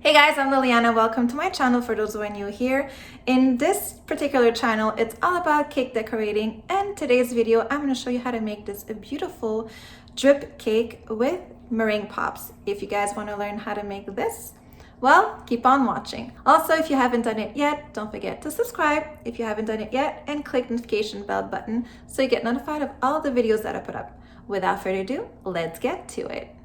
Hey guys, I'm Liliana. Welcome to my channel for those who are new here. In this particular channel, it's all about cake decorating, and today's video, I'm going to show you how to make this a beautiful drip cake with meringue pops. If you guys want to learn how to make this, well, keep on watching. Also, if you haven't done it yet, don't forget to subscribe if you haven't done it yet, and click the notification bell button so you get notified of all the videos that I put up. Without further ado, let's get to it.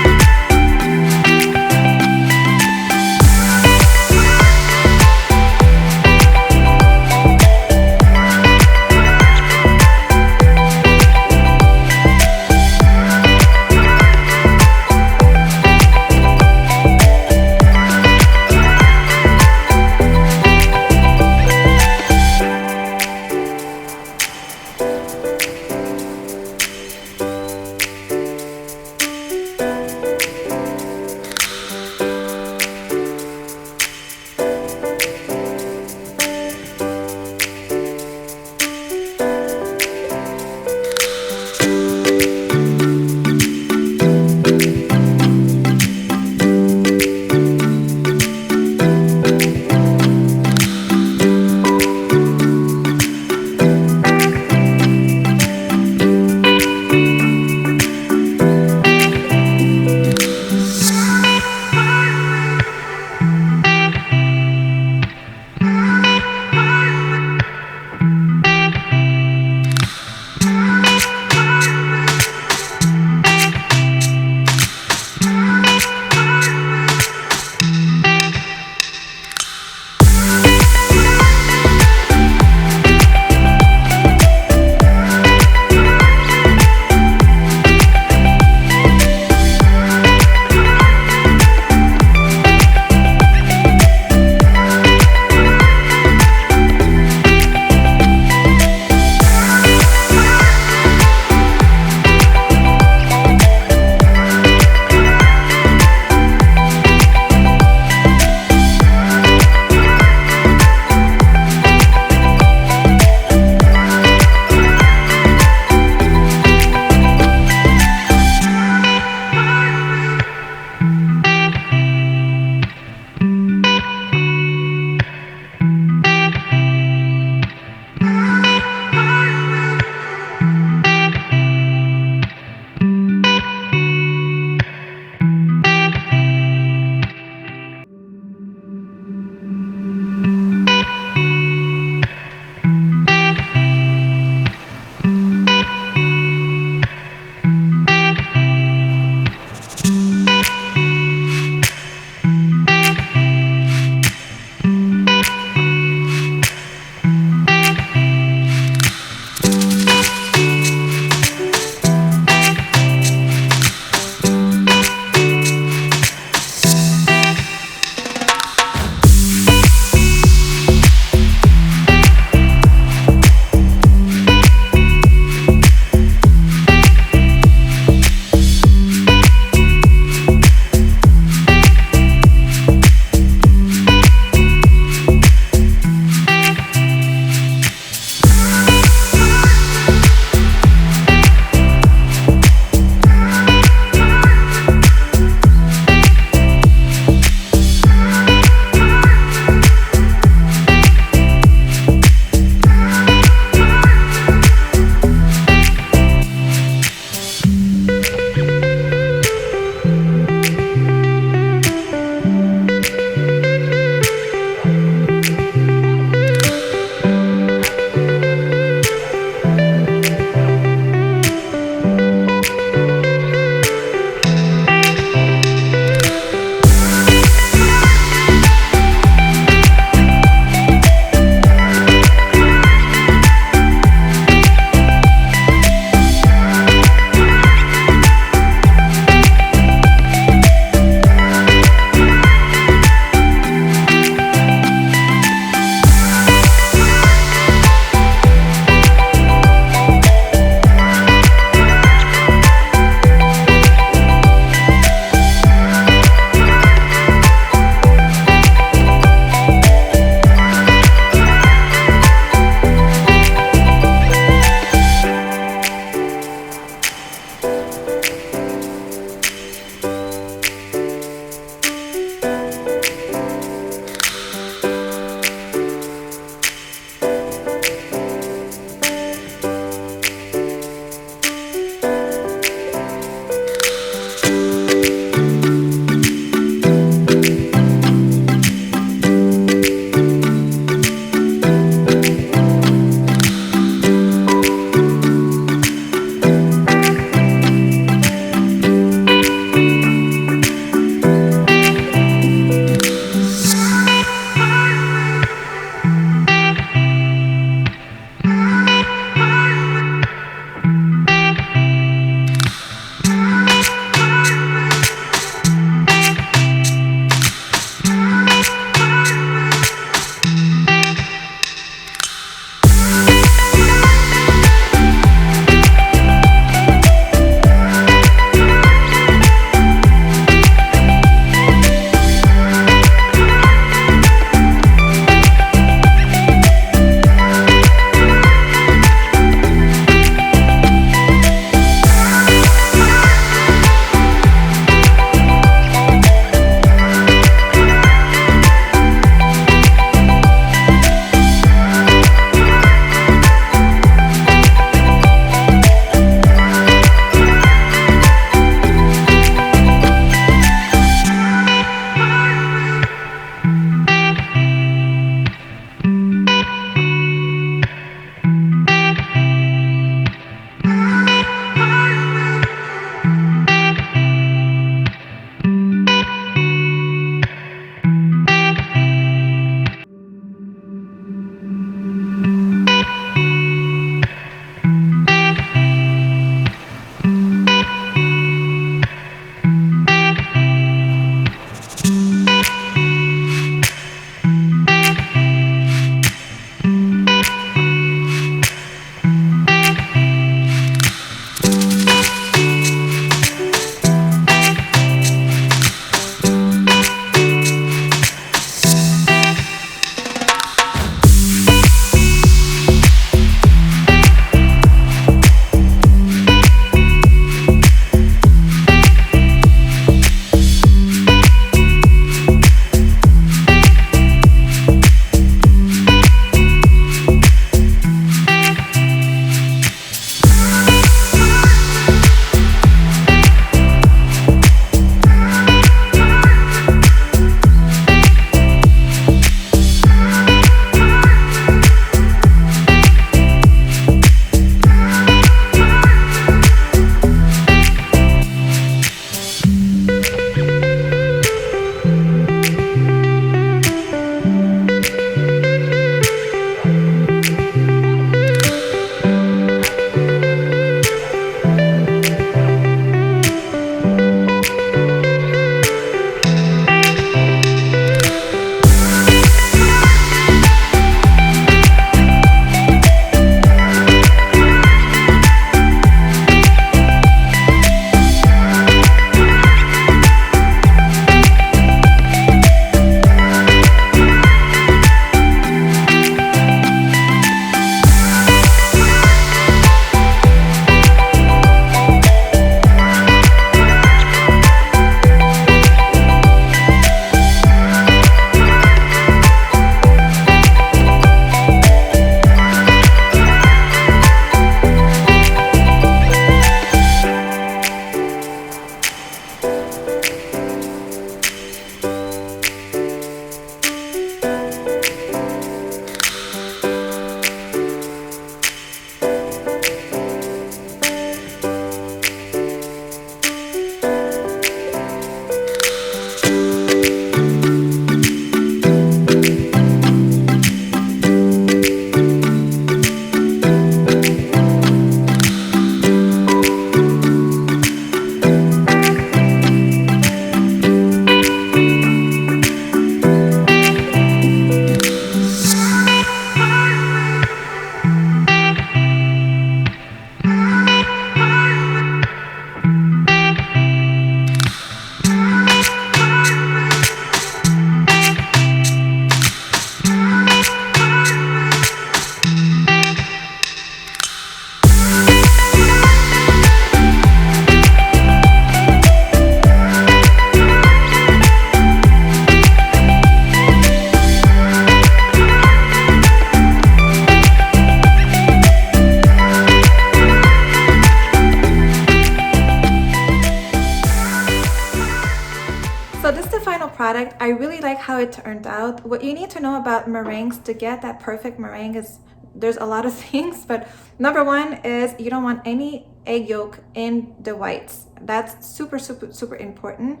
like how it turned out. What you need to know about meringues to get that perfect meringue is there's a lot of things, but number one is you don't want any egg yolk in the whites. That's super, super, super important.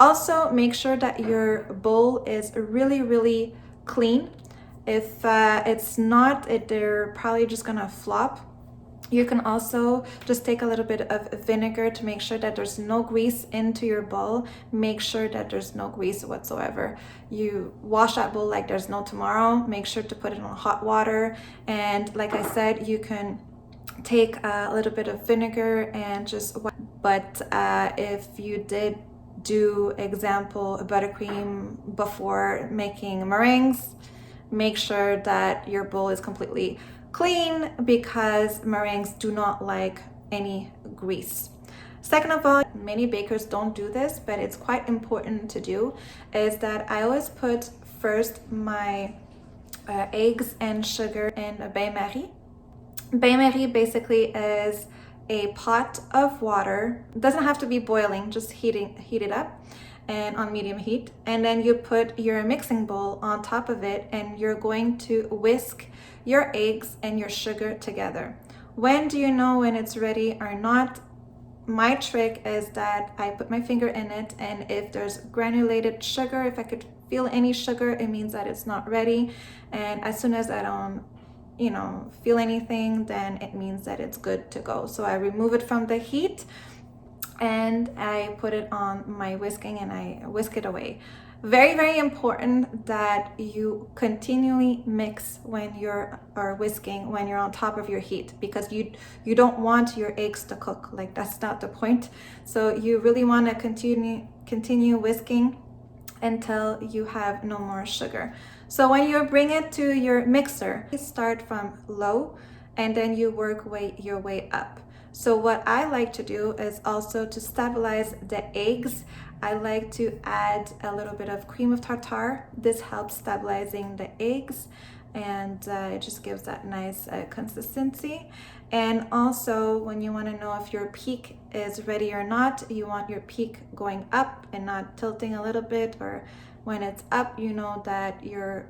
Also, make sure that your bowl is really, really clean. If it's not, they're probably just gonna flop. You can also just take a little bit of vinegar to make sure that there's no grease into your bowl. Make sure that there's no grease whatsoever. You wash that bowl like there's no tomorrow. Make sure to put it on hot water. And like I said, you can take a little bit of vinegar and just, but if you did do example buttercream before making meringues, make sure that your bowl is completely clean because meringues do not like any grease. Second of all, many bakers don't do this, but it's quite important to do, is that I always put first my eggs and sugar in a bain-marie. Bain-marie basically is a pot of water. It doesn't have to be boiling, just heat it up and on medium heat, and then you put your mixing bowl on top of it and you're going to whisk your eggs and your sugar together. When do you know when it's ready or not? My trick is that I put my finger in it, and if there's granulated sugar, if I could feel any sugar, it means that it's not ready. And as soon as I don't feel anything, then it means that it's good to go. So I remove it from the heat and I put it on my whisking and I whisk it away. Very, very important that you continually mix when you're whisking, when you're on top of your heat, because you don't want your eggs to cook. Like, that's not the point. So you really want to continue whisking until you have no more sugar. So when you bring it to your mixer, you start from low and then you work your way up. So what I like to do is also to stabilize the eggs, I like to add a little bit of cream of tartar. This helps stabilizing the eggs, and it just gives that nice consistency. And also, when you want to know if your peak is ready or not, you want your peak going up and not tilting a little bit, or when it's up, you know that your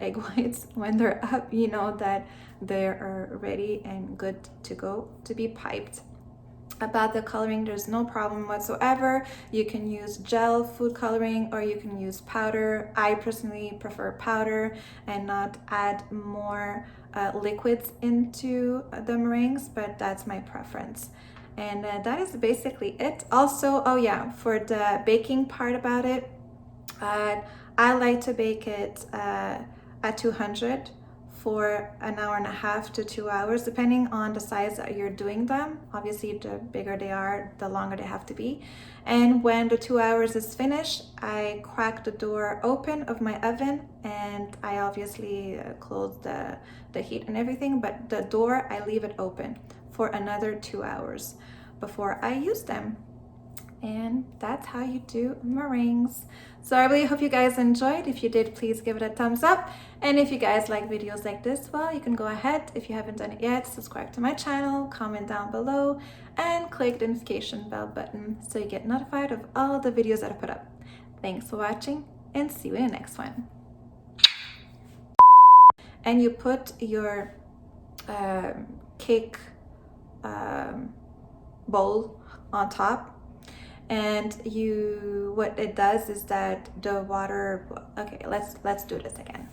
egg whites, when they're up, you know that they are ready and good to go to be piped. About the coloring, there's no problem whatsoever. You can use gel food coloring or you can use powder. I personally prefer powder and not add more liquids into the meringues, but that's my preference. And that is basically it. Also, oh yeah, for the baking part about it, I like to bake it at 200 for an hour and a half to 2 hours, depending on the size that you're doing them. Obviously, the bigger they are, the longer they have to be. And when the 2 hours is finished, I crack the door open of my oven, and I obviously close the heat and everything, but the door, I leave it open for another 2 hours before I use them. And that's how you do meringues. So I really hope you guys enjoyed. If you did, please give it a thumbs up. And if you guys like videos like this, well, you can go ahead, if you haven't done it yet, subscribe to my channel, comment down below, and click the notification bell button so you get notified of all the videos that I put up. Thanks for watching, and see you in the next one. And you put your cake bowl on top, and what it does is that the water, okay, let's do this again.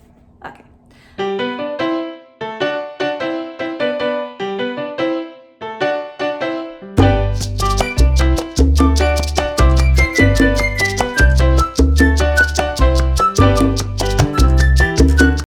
Okay.